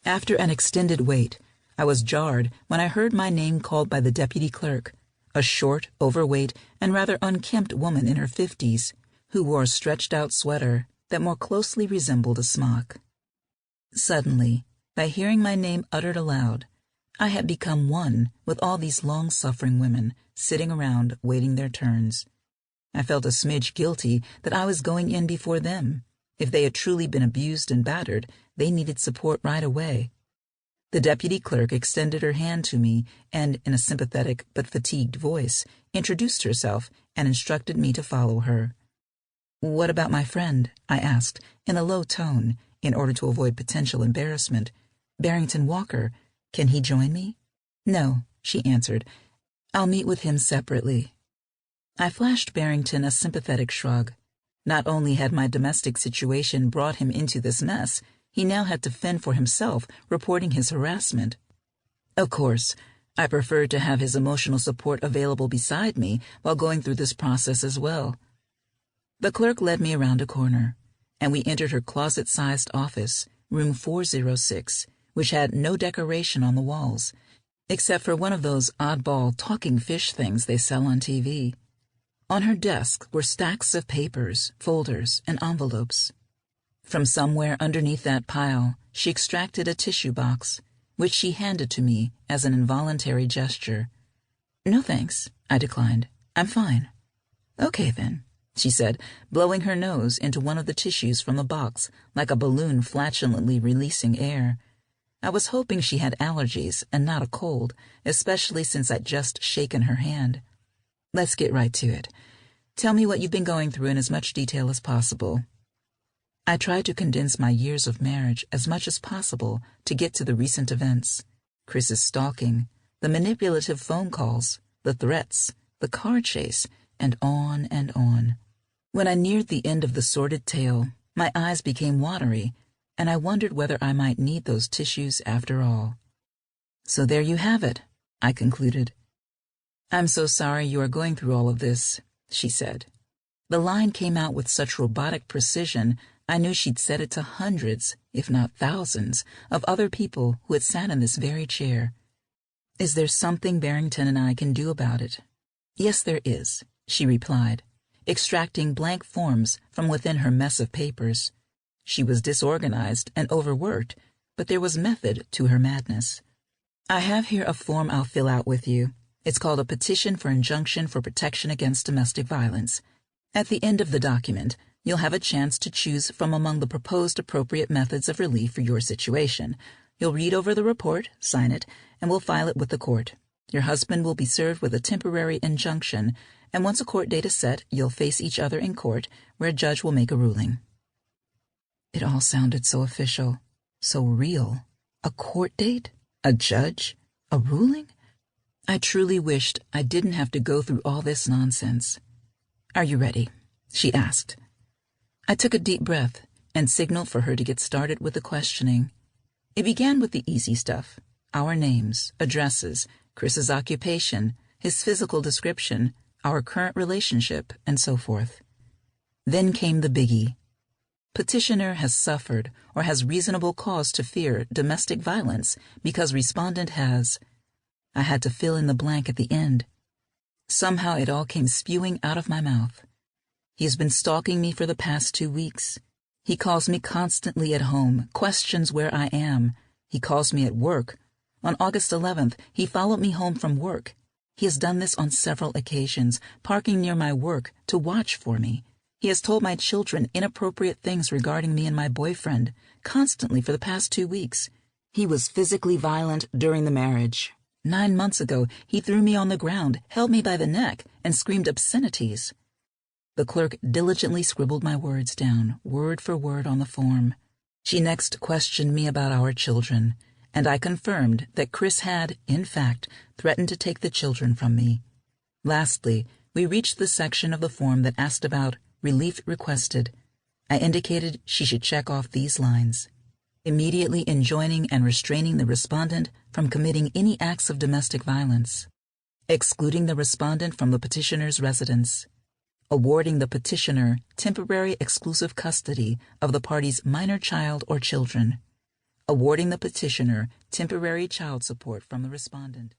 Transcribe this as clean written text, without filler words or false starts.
After an extended wait, I was jarred when I heard my name called by the deputy clerk, a short, overweight, and rather unkempt woman in her 50s, who wore a stretched-out sweater that more closely resembled a smock. Suddenly, by hearing my name uttered aloud, I had become one with all these long-suffering women sitting around waiting their turns. I felt a smidge guilty that I was going in before them. If they had truly been abused and battered, they needed support right away. The deputy clerk extended her hand to me and, in a sympathetic but fatigued voice, introduced herself and instructed me to follow her. "What about my friend?" I asked, in a low tone, in order to avoid potential embarrassment. "Barrington Walker, can he join me?" "No," she answered. "I'll meet with him separately." I flashed Barrington a sympathetic shrug. Not only had my domestic situation brought him into this mess, he now had to fend for himself, reporting his harassment. Of course, I preferred to have his emotional support available beside me while going through this process as well. The clerk led me around a corner, and we entered her closet-sized office, room 406, which had no decoration on the walls, except for one of those oddball talking fish things they sell on TV. On her desk were stacks of papers, folders, and envelopes. From somewhere underneath that pile, she extracted a tissue box, which she handed to me as an involuntary gesture. "No thanks," I declined. "I'm fine." "Okay, then," she said, blowing her nose into one of the tissues from the box like a balloon flatulently releasing air. I was hoping she had allergies and not a cold, especially since I'd just shaken her hand. "Let's get right to it. Tell me what you've been going through in as much detail as possible." I tried to condense my years of marriage as much as possible to get to the recent events. Chris's stalking, the manipulative phone calls, the threats, the car chase, and on and on. When I neared the end of the sordid tale, my eyes became watery, and I wondered whether I might need those tissues after all. "So there you have it," I concluded. "I'm so sorry you are going through all of this," she said. The line came out with such robotic precision I knew she'd said it to hundreds, if not thousands, of other people who had sat in this very chair. "Is there something Barrington and I can do about it?" "Yes, there is," she replied, extracting blank forms from within her mess of papers. She was disorganized and overworked, but there was method to her madness. "I have here a form I'll fill out with you. It's called a Petition for Injunction for Protection Against Domestic Violence. At the end of the document, you'll have a chance to choose from among the proposed appropriate methods of relief for your situation. You'll read over the report, sign it, and we'll file it with the court. Your husband will be served with a temporary injunction, and once a court date is set, you'll face each other in court, where a judge will make a ruling." It all sounded so official, so real. A court date? A judge? A ruling? I truly wished I didn't have to go through all this nonsense. "Are you ready?" she asked. I took a deep breath and signaled for her to get started with the questioning. It began with the easy stuff: our names, addresses, Chris's occupation, his physical description, our current relationship, and so forth. Then came the biggie. Petitioner has suffered or has reasonable cause to fear domestic violence because respondent has. I had to fill in the blank at the end. Somehow it all came spewing out of my mouth. "He has been stalking me for the past 2 weeks. He calls me constantly at home, questions where I am. He calls me at work. On August 11th, he followed me home from work. He has done this on several occasions, parking near my work to watch for me. He has told my children inappropriate things regarding me and my boyfriend, constantly for the past 2 weeks. He was physically violent during the marriage. 9 months ago, he threw me on the ground, held me by the neck, and screamed obscenities." The clerk diligently scribbled my words down, word for word, on the form. She next questioned me about our children, and I confirmed that Chris had, in fact, threatened to take the children from me. Lastly, we reached the section of the form that asked about relief requested. I indicated she should check off these lines: immediately enjoining and restraining the respondent from committing any acts of domestic violence, excluding the respondent from the petitioner's residence, awarding the petitioner temporary exclusive custody of the party's minor child or children, awarding the petitioner temporary child support from the respondent.